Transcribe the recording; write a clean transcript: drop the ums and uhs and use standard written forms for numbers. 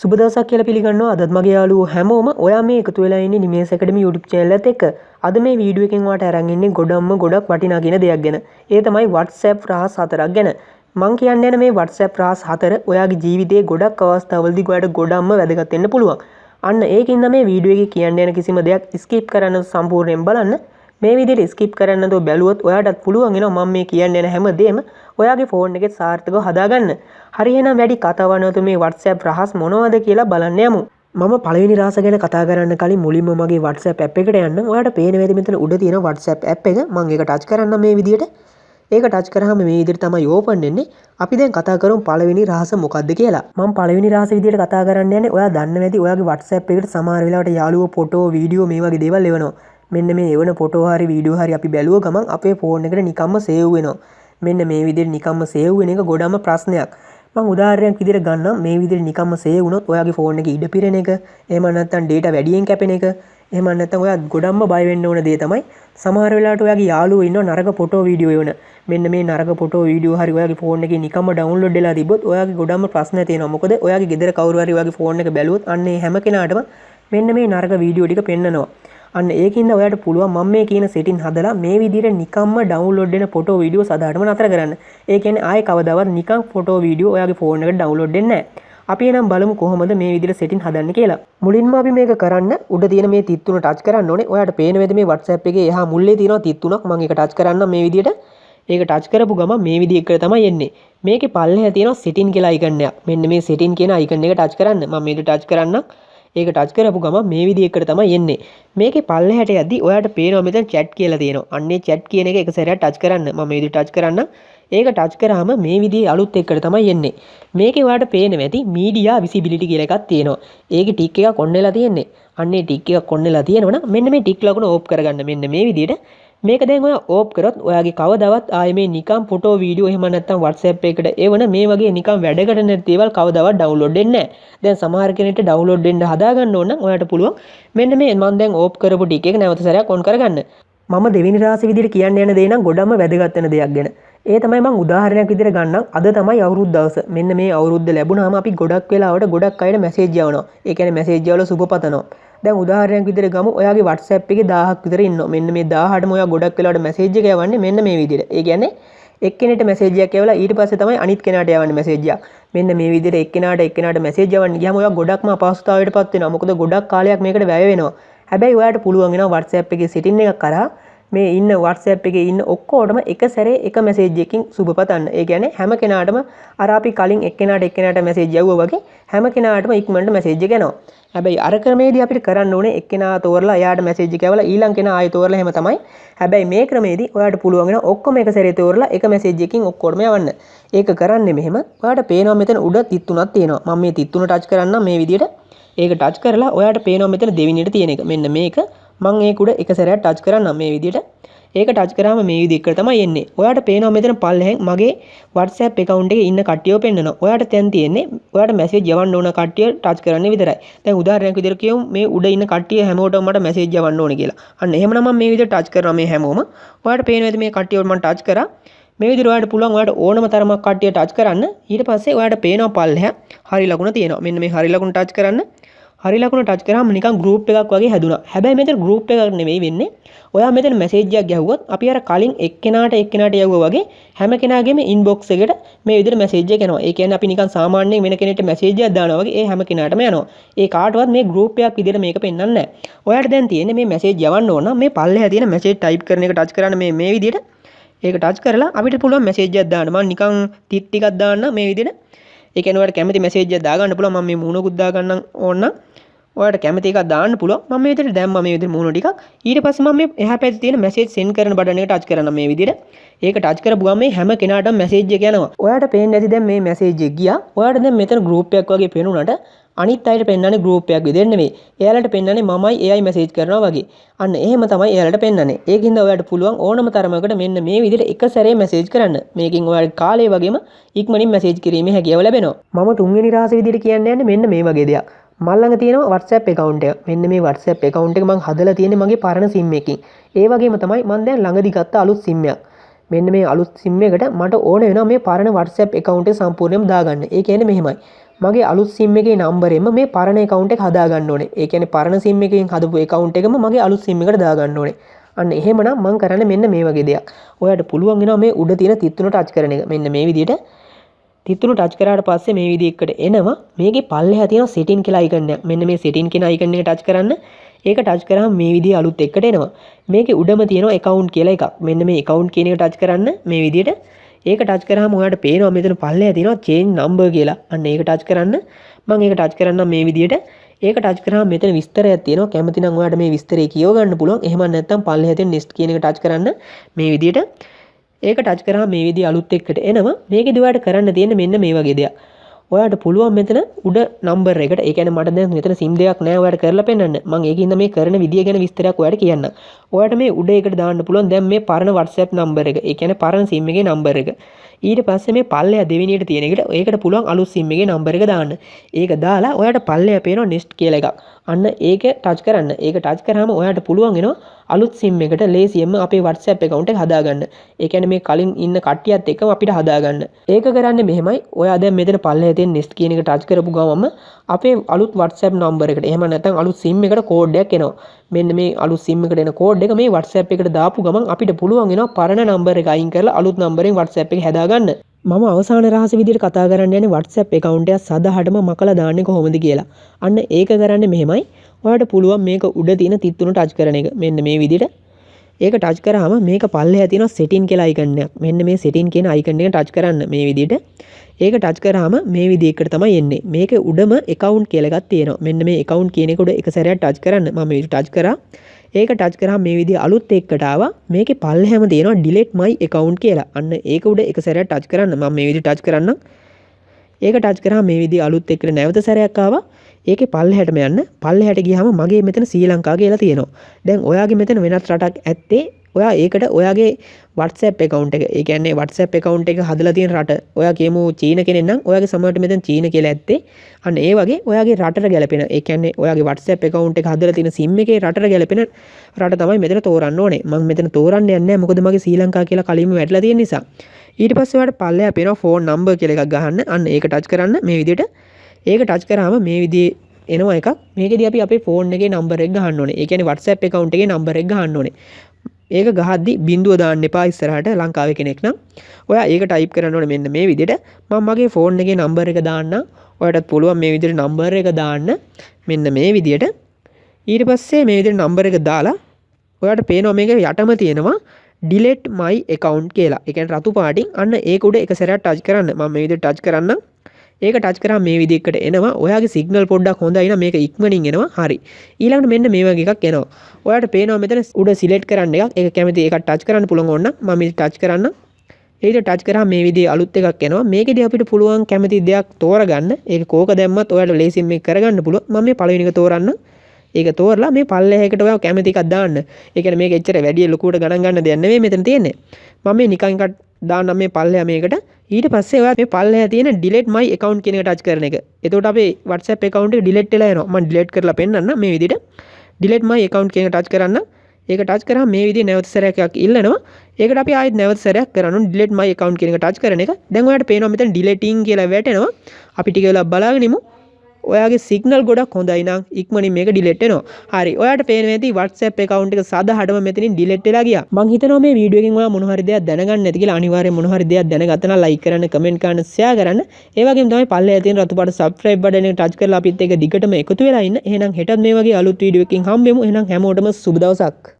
සුබ දවසක් කියලා පිළිගන්නවා. අදත් මගේ යාළුවෝ හැමෝම ඔයා මේ එකතු වෙලා ඉන්නේ නිමේෂ් ඇකඩමි YouTube channel එකත් එක්ක. අද මේ වීඩියෝ එකෙන් ඔයාලට අරන් ඉන්නේ ගොඩක් වටිනා කියන දෙයක් ගැන. ඒ තමයි WhatsApp රහස් 4ක් ගැන. මම කියන්නේ මේ WhatsApp රහස් 4 ඔයාගේ ජීවිතයේ ගොඩක් අවස්ථාවලදී ඔයාලට ගොඩක්ම වැදගත් වෙන්න පුළුවන්. අන්න ඒකින්ද මේ වීඩියෝ එකේ කියන්න යන කිසිම දෙයක් skip කරන්න සම්පූර්ණයෙන් බලන්න. මේ විදිහට skip කරන්න නැතුව බැලුවොත් ඔයාටත් පුළුවන් වෙනවා මම මේ කියන්න යන හැමදේම ඔයාගේ ෆෝන් එකේ සාර්ථකව හදාගන්න. හරි එහෙනම් වැඩි කතාවක් නැතුව මේ WhatsApp රහස් මොනවද කියලා බලන්න යමු. මම පළවෙනි රහස ගැන කතා කරන්න කලින් මුලින්ම මගේ WhatsApp app එකට යන්න. ඔයාලට පේන වේද මෙතන උඩ තියෙන WhatsApp app එක. මම ඒක ටච් කරන්න මේ විදිහට. ඒක ටච් කරාම මේ විදිහට තමයි ඕපන් වෙන්නේ. අපි දැන් කතා කරමු පළවෙනි රහස මොකක්ද කියලා. මම පළවෙනි රහස විදිහට කතා කරන්න යන්නේ. ඔයා දන්න නැති ඔයාගේ WhatsApp එකට සමහර වෙලාවට යාළුවෝ ෆොටෝ, වීඩියෝ මේ වගේ දේවල් එවනවා. මෙන්න මේ එවන ෆොටෝ හරි වීඩියෝ හරි අපි බැලුව ගමන් අපේ ෆෝන් එකට නිකම්ම සේව් වෙනවා. මෙන්න මේ විදිහට නිකම්ම සේව් වෙන එක ගොඩම ප්‍රශ්නයක්. මම උදාහරණයක් විදිහට ගන්නම්. මේ විදිහට නිකම්ම සේව් වුණොත් ඔයාගේ ෆෝන් එකේ ඉඩ පිරෙන එක, එහෙම නැත්නම් data වැඩියෙන් කැපෙන එක, එහෙම නැත්නම් ඔයා ගොඩක්ම බය වෙන්න ඕන දේ තමයි සමහර වෙලාවට ඔයාගේ යාළුවෝ ඉන්නව නරක ෆොටෝ වීඩියෝ එවන. මෙන්න මේ නරක ෆොටෝ වීඩියෝ හරි ඔයාගේ ෆෝන් එකේ නිකම්ම ඩවුන්ලෝඩ් වෙලා තිබ්බොත් ඔයාගේ ගොඩක්ම ප්‍රශ්න තියෙනවා. මොකද ඔයාගේ ගෙදර කවුරු හරි ඔයාගේ ෆෝන් එක බැලුවොත් අන්න ඒ හැම කෙනාටම මෙන්න මේ නරක වීඩියෝ ටික පෙන්නනවා. අන්න ඒකින්ද ඔයාට පුළුවන් මම මේ කියන සෙටින් හදලා මේ විදිහට නිකම්ම ඩවුන්ලෝඩ් වෙන ෆොටෝ වීඩියෝ සදාටම නතර කරන්න. ඒ කියන්නේ ආයේ කවදාවත් නිකම් ෆොටෝ වීඩියෝ ඔයාගේ ෆෝන් එකට ඩවුන්ලෝඩ් වෙන්නේ නැහැ. අපි එනම් බලමු කොහොමද මේ විදිහට සෙටින් හදන්න කියලා. මුලින්ම අපි මේක කරන්න උඩ තියෙන මේ තිත් තුන ටච් කරන්න ඕනේ. ඔයාට පේන වේද මේ WhatsApp එකේ එහා මුල්ලේ තියෙනවා තිත් තුනක්. මම ඒක ටච් කරන්න මේ විදිහට. ඒක ටච් කරපු ගමන් මේ විදිහට තමයි එන්නේ. මේකේ පල්ලෙහා තියෙනවා සෙටින් කියලා අයිකන් එකක්. මෙන්න මේ සෙටින් කියන අයිකන් එක ටච් කරන්න. මම මේක ටච් කරන්නම්. ඒක ටච් කරපු ගමන් මේ විදිහකට තමයි එන්නේ. මේකේ පල්ලෙහාට යද්දි ඔයාට පේනවා මෙතන chat කියලා තියෙනවා. අන්නේ chat කියන එක එක සැරයක් ටච් කරන්න. මම මේ විදිහට ටච් කරන්න. ඒක ටච් කරාම මේ විදිහේ අලුත් එකකට තමයි එන්නේ. මේකේ ඔයාට පේනවා ඇති media visibility කියලා එකක් තියෙනවා. ඒකේ ටික් එකක් ඔන් වෙලා තියෙන්නේ. අන්නේ ටික් එකක් ඔන් වෙලා තියෙනවනම් මෙන්න මේ ටික් ලකුණ ඕෆ් කරගන්න. මෙන්න මේ විදිහට. මේක දැන් ඔයා ඕෆ් කරොත් ඔයාගේ කවදාවත් ආයේ මේ නිකම් ෆොටෝ වීඩියෝ එහෙම නැත්නම් WhatsApp එකකට එවන මේ වගේ නිකම් වැඩකට නැති දේවල් කවදාවත් ඩවුන්ලෝඩ් වෙන්නේ නැහැ. දැන් සමහර කෙනෙක්ට ඩවුන්ලෝඩ් වෙන්න හදා ගන්න ඕන නම් ඔයාට පුළුවන් මෙන්න මේ මම දැන් ඕෆ් කරපු ටික එක නැවත සැරයක් ඔන් කරගන්න. මම දෙවෙනි රාශි විදිහට කියන්න යන දේ නම් ගොඩම වැදගත් වෙන දෙයක් ගැන. ඒ තමයි මම උදාහරණයක් විදිහට ගන්නම්. අද තමයි අවුරුදු දවස. මෙන්න මේ අවුරුද්ද ලැබුණාම අපි ගොඩක් වෙලාවට ගොඩක් අයට මැසේජ් යවනවා. ඒ කියන්නේ මැසේජ් වල සුබපතනවා. දැන් උදාහරණයක් විදිහට ගමු. ඔයාගේ WhatsApp එකේ 1000ක් විතර ඉන්නවා. මෙන්න මේ 1000ටම ඔයා ගොඩක් වෙලාවට මැසේජ් එක යවන්නේ මෙන්න මේ විදිහට. ඒ කියන්නේ එක්කෙනෙක්ට මැසේජ් එකක් යවලා ඊට පස්සේ තමයි අනිත් කෙනාට යවන්නේ මැසේජ් එකක්. මෙන්න මේ විදිහට එක්කෙනාට මැසේජ් යවන්න ගියාම ඔයා ගොඩක්ම අපහසුතාවයකටපත් වෙනවා. මොකද ගොඩක් කාලයක් මේකට වැය වෙනවා. හැබැයි ඔයාට පුළුවන් වෙනවා WhatsApp එකේ setting එකක් කරා මේ ඉන්න WhatsApp එකේ ඉන්න ඔක්කොටම එක සැරේ එක මැසේජ් එකකින් සුබ පතන්න. ඒ කියන්නේ හැම කෙනාටම අර අපි කලින් එක්කෙනාට මැසේජ් යවුවා වගේ හැම කෙනාටම ඉක්මනට මැසේජ් එක යනවා. හැබැයි අර ක්‍රමයේදී අපිට කරන්න ඕනේ එක්කෙනා තෝරලා එයාට මැසේජ් එක යවලා ඊළඟ කෙනා ආයෙ තෝරලා එහෙම තමයි. හැබැයි මේ ක්‍රමයේදී ඔයාට පුළුවන් වෙනවා ඔක්කොම එක සැරේ තෝරලා එක මැසේජ් එකකින් ඔක්කොටම යවන්න. ඒක කරන්නේ මෙහෙම. ඔයාට පේනවා මෙතන උඩ තිත් තුනක් තියෙනවා. මම මේ තිත් තුන ටච් කරන්නම් මේ විදිහට. ඒක ටච් කරලා ඔයාට පේනවා මෙතන දෙවෙනියට තියෙන එක. මෙන්න මේක. මම ඒක උඩ එක සැරයක් ටච් කරන්නම් මේ විදිහට. ඒක ටච් කරාම මේ විදිහට තමයි එන්නේ. ඔයාට පේනවා මෙතන පල්ලෙහෙන් මගේ WhatsApp account එකේ ඉන්න කට්ටියව පෙන්නනවා. ඔයාට දැන් තියෙන්නේ ඔයාට මැසේජ් යවන්න ඕන කට්ටිය ටච් කරන්න විතරයි. දැන් උදාහරණයක් විදිහට කියමු මේ උඩ ඉන්න කට්ටිය හැමෝටම මට මැසේජ් යවන්න ඕනේ කියලා. අන්න එහෙමනම් මම මේ විදිහට ටච් කරනවා මේ හැමෝම. ඔයාට පේනවාද මේ කට්ටියව මම ටච් කරා. මේ විදිහට ඔයාට පුළුවන් ඔයාට ඕනම තරමක් කට්ටිය ටච් කරන්න. ඊට පස්සේ ඔයාට පේනවා පල්ලෙහා හරි ලකුණ තියෙනවා. මෙන්න මේ හරි ලකුණ ටච් කරන්න. හරි ලකුණ ටච් කරාම නිකන් ගෲප් එකක් වගේ හැදුනා. හැබැයි මෙතන ගෲප් එකක් නෙවෙයි වෙන්නේ. ඔයා මෙතන මැසේජ් එකක් ගැහුවොත් අපි අර කලින් එක්කෙනාට යවුවා වගේ හැම කෙනාගේම ඉන්බොක්ස් එකට මේ විදිහට මැසේජ් එක එනවා. ඒ කියන්නේ අපි නිකන් සාමාන්‍යයෙන් වෙන කෙනෙක්ට මැසේජ් එකක් දානවා වගේ ඒ හැම කෙනාටම යනවා. ඒ කාටවත් මේ ගෲප් එකක් විදිහට මේක පෙන්වන්නේ නැහැ. ඔයාට දැන් තියෙන්නේ මේ මැසේජ් යවන්න ඕන නම් මේ පල්ලෙහා තියෙන මැසේජ් ටයිප් කරන එක ටච් කරන්න මේ විදිහට. ඒක ටච් කරලා අපිට පුළුවන් මැසේජ් එකක් දාන්න. මම නිකන් ටික් ටිකක් දාන්න මේ විදිහට. ඒ කියන්නේ ඔයාලට කැමති මැසේජ් එකක් දාගන්න පුළුවන්. මම මේ මූණකුත් දාගන්නම් ඕන නම් ඔයාලට කැමති එකක් දාන්න පුළුවන්. මම මේ විදිහට දැම්මා මේ විදිහට මූණ ටිකක්. ඊට පස්සේ මම මේ එහා පැත්තේ තියෙන මැසේජ් සෙන්ඩ් කරන බටන් එක ටච් කරනවා මේ විදිහට. ඒක ටච් කරපු ගමන් මේ හැම කෙනාටම මැසේජ් එක යනවා. ඔයාලට පේන්නේ නැති දැන් මේ මැසේජ් එක ගියා. ඔයාලට දැන් මෙතන ගෲප් එකක් වගේ පේනුණාට අනිත් අයට පෙන්නන්නේ ගෲප් එකක් විදිහට නෙවෙයි. එයාලට පෙන්නන්නේ මමයි එයයි මැසේජ් කරනවා වගේ. අන්න එහෙම තමයි එයාලට පෙන්නන්නේ. ඒකින්ද ඔයාලට පුළුවන් ඕනම තරමකට මෙන්න මේ විදිහට එක සැරේ මැසේජ් කරන්න. මේකෙන් ඔයාලට කාලය වගේම ඉක්මනින් මැසේජ් කිරීමේ හැකියාව ලැබෙනවා. මම තුන්වෙනි රාශි විදිහට කියන්න යන්නේ මෙන්න මේ වගේ දෙයක්. මල් ළඟ තියෙනවා WhatsApp account එක. මෙන්න මේ WhatsApp account එක මම හදලා තියෙන්නේ මගේ පරණ SIM එකකින්. ඒ වගේම තමයි මම දැන් ළඟදි ගත්ත අලුත් SIM එකක්. මෙන්න මේ අලුත් SIM එකට මට ඕන වෙනවා මේ පරණ WhatsApp account එක සම්පූර්ණයෙන්ම දාගන්න. ඒ කියන්නේ මෙහෙමයි. මගේ අලුත් SIM එකේ නම්බරෙම මේ පරණ account එක හදා ගන්න ඕනේ. ඒ කියන්නේ පරණ SIM එකෙන් හදපු account එකම මගේ අලුත් SIM එකට දා ගන්න ඕනේ. අන්න එහෙමනම් මම කරන්නේ මෙන්න මේ වගේ දෙයක්. ඔයාලට පුළුවන් වෙනවා මේ උඩ තියෙන තිත්තුන ටච් කරන එක. මෙන්න මේ විදිහට තිත්තුන ටච් කරාට පස්සේ මේ විදිහකට එනවා. මේකේ පල්ලෙහා තියෙන setting කියලා icon එක. මෙන්න මේ setting කියන icon එක ටච් කරන්න. ඒක ටච් කරාම මේ විදිහේ අලුත් එකට එනවා. මේකේ උඩම තියෙනවා account කියලා එකක්. මෙන්න මේ account කියන එක ටච් කරන්න මේ විදිහට. ඒක ටච් කරාම ඔයාලට පේනවා මෙතන පල්ලෙහා තියෙනවා change number කියලා. අන්න ඒක ටච් කරන්න. මම ඒක ටච් කරන්නම් මේ විදිහට. ඒක ටච් කරාම මෙතන විස්තරයක් තියෙනවා. කැමති නම් ඔයාලට මේ විස්තරය කියව ගන්න පුළුවන්. එහෙම නැත්නම් පල්ලෙහා තියෙන next කියන එක ටච් කරන්න මේ විදිහට. ඒක ටච් කරාම මේ විදිහ අලුත් එකට එනවා. මේකෙදි ඔයාලට කරන්න තියෙන්නේ මෙන්න මේ වගේ දෙයක්. ඔයාලට පුළුවන් මෙතන උඩ නම්බර් එකට ඒ කියන්නේ මට දැන් මෙතන SIM දෙකක් නැහැ ඔයාලට කරලා පෙන්නන්න. මම ඒකින්ද මේ කරන විදිය ගැන විස්තරයක් ඔයාලට කියන්නම්. ඔයාලට මේ උඩ එකට දාන්න පුළුවන් දැන් මේ පරණ WhatsApp නම්බර් එක. ඒ කියන්නේ පරණ SIM එකේ නම්බර් එක. ඊට පස්සේ මේ පල්ලෙය දෙවෙනියට තියෙන එකට ඒකට පුළුවන් අලුත් SIM එකේ නම්බර් එක දාන්න. ඒක දාලා ඔයාලට පල්ලෙය පේනවා next කියලා එකක්. අන්න ඒක ටච් කරන්න. ඒක ටච් කරාම ඔයාලට පුළුවන් වෙනවා අලුත් SIM එකට ලේසියෙන්ම අපේ WhatsApp account එක හදාගන්න. ඒ කියන්නේ මේ කලින් ඉන්න කට්ටියත් එක්කම අපිට හදාගන්න. ඒක කරන්නේ මෙහෙමයි. ඔයා දැන් මෙතන පල්ලෙය තියෙන next කියන එක ටච් කරපු ගමන්ම අපේ අලුත් WhatsApp නම්බර් එකට එහෙම නැත්නම් අලුත් SIM එකට කෝඩ් එකක් එනවා. මෙන්න මේ අලුත් SIM එකට එන කෝඩ් එක මේ WhatsApp එකට දාපු ගමන් අපිට පුළුවන් වෙනවා පරණ නම්බර් එක අයින් කරලා අලුත් නම්බරෙන් WhatsApp එක හදාගන්න. මම අවසාන රහස විදිහට කතා කරන්න යන්නේ WhatsApp account එක සදහටම මකලා දාන්නේ කොහොමද කියලා. අන්න ඒක කරන්නේ මෙහෙමයි. ඔයාලට පුළුවන් මේක උඩ තියෙන තිත්තුන ටච් කරන එක. මෙන්න මේ විදිහට. ඒක ටච් කරාම මේක පල්ලෙහා තියෙනවා setting කියලා icon එකක්. මෙන්න මේ setting කියන icon එක ටච් කරන්න මේ විදිහට. ඒක ටච් කරාම මේ විදිහකට තමයි එන්නේ. මේකේ උඩම account කියලා එකක් තියෙනවා. මෙන්න මේ account කියන එක උඩ එක සැරයක් ටච් කරන්න. මම මේක ටච් කරා. ඒක ටච් කරාම මේ විදිහ අලුත් එකකට ආවා. මේකේ පල්ලෙහාම තියෙනවා delete my account කියලා. අන්න ඒක උඩ එක සැරයක් ටච් කරන්න. මම මේ විදිහ ටච් කරන්නම්. ඒක ටච් කරාම මේ විදිහ අලුත් එකට නැවත සැරයක් ආවා. ඒකේ පල්ලෙහාටම යන්න. පල්ලෙහාට ගියාම මගේ මෙතන ශ්‍රී ලංකා කියලා තියෙනවා. දැන් ඔයාගේ මෙතන වෙනත් රටක් ඇත්තේ ඔයා ඒකට ඔයාගේ WhatsApp account එක. ඒ කියන්නේ WhatsApp account එක හදලා තියෙන රට. ඔයා කියමු චීන කෙනෙක් නම් ඔයාගේ සමහරට මෙතන චීන කියලා ඇත්තේ. අන්න ඒ වගේ ඔයාගේ රටට ගැලපෙන. ඒ කියන්නේ ඔයාගේ WhatsApp account එක හදලා තියෙන SIM එකේ රටට ගැලපෙන රට තමයි මෙතන තෝරන්න ඕනේ. මම මෙතන තෝරන්න යන්නේ නැහැ. මොකද මගේ ශ්‍රී ලංකා කියලා කලින්ම වැටලා තියෙන නිසා. ඊට පස්සේ ඔයාලට පල්ලෙහා පේනවා phone number කියලා එකක් ගහන්න. අන්න ඒක ටච් කරන්න මේ විදිහට. ඒක ටච් කරාම මේ විදිහේ එනවා එකක්. මේකෙදී අපි අපේ ෆෝන් එකේ නම්බර් එක ගහන්න ඕනේ. ඒ කියන්නේ WhatsApp account එකේ නම්බර් එක ගහන්න ඕනේ. ඒක ගහද්දි බිඳුව දාන්න එපා ඉස්සරහට ලංකාවේ කෙනෙක් නම්. ඔයා ඒක ටයිප් කරන්න ඕනේ මෙන්න මේ විදිහට. මම මගේ ෆෝන් එකේ නම්බර් එක දාන්න. ඔයාලටත් පුළුවන් මේ විදිහට නම්බර් එක දාන්න. මෙන්න මේ විදිහට. ඊට පස්සේ මේ විදිහට නම්බර් එක දාලා ඔයාලට පේනවා මේක යටම තියෙනවා delete my account කියලා. ඒ කියන්නේ රතු පාටින් අන්න ඒක උඩ එක සැරයක් ටච් කරන්න. මම මේ විදිහට ටච් කරන්නම්. ඒක ටච් කරාම මේ විදිහකට එනවා. ඔයාගේ සිග්නල් පොඩ්ඩක් හොඳයි නම් මේක ඉක්මනින් එනවා. හරි. ඊළඟට මෙන්න මේ වගේ එකක් එනවා. ඔයාලට පේනවා මෙතන උඩ සිලෙක්ට් කරන්න එකක්. ඒක කැමති එකක් ටච් කරන්න පුළුවන් ඕන නම් මම මේක ටච් කරන්න. ඒක ටච් කරාම මේ විදිහේ අලුත් එකක් එනවා. මේකෙදී අපිට පුළුවන් කැමති දෙයක් තෝරගන්න. ඒක කෝක දැම්මත් ඔයාලට ලේසියෙන් මේක කරගන්න පුළුවන්. මම මේ පළවෙනි එක තෝරන්න. ඒක තෝරලා මේ පල්ලෙහාකට ඔයා කැමති එකක් දාන්න. ඒ කියන්නේ මේක එච්චර වැඩි ලොකුවට ගණන් ගන්න දෙයක් නෙවෙයි මෙතන තියෙන්නේ. මම මේ නිකන් එකක් දාන්නම් මේ පල්ලෙහා මේකට. ඊට පස්සේ ඔයා මේ පල්ලෙහා තියෙන delete my account කියන එක ටච් කරන එක. එතකොට අපේ WhatsApp account එක delete වෙලා යනවා. මම delete කරලා පෙන්නන්න මේ විදිහට. delete my account කියන එක ටච් කරන්න. ඒක ටච් කරාම මේ විදිහේ නැවත සැරයක් ඉල්ලනවා. ඒකට අපි ආයෙත් නැවත සැරයක් කරන්න ඕනේ delete my account කියන එක ටච් කරන එක. දැන් ඔයාලට පේනවා මෙතන deleting කියලා වැටෙනවා. අපි ටික වෙලා බලාගෙන ඉමු. ඔයාගේ සිග්නල් ගොඩක් හොඳයි නම් ඉක්මනින් මේක ඩිලීට් වෙනවා. හරි. ඔයාලට පේනවා ඇති WhatsApp account එක සාදාටම මෙතනින් ඩිලීට් වෙලා ගියා. මං හිතනවා මේ වීඩියෝ එකෙන් ඔයා මොන හරි දෙයක් දැනගන්න නැති කියලා. අනිවාර්යෙන් මොන හරි දෙයක් දැනගත්තා නම් like කරන්න, comment කරන්න, share කරන්න. ඒ වගේම තමයි පල්ලෙහා තියෙන රතු පාට subscribe button එක touch කරලා අපිත් එක්ක දිගටම එකතු වෙලා ඉන්න. එහෙනම් හෙටත් මේ වගේ අලුත් වීඩියෝ එකකින් හම්බෙමු. එහෙනම් හැමෝටම සුබ දවසක්.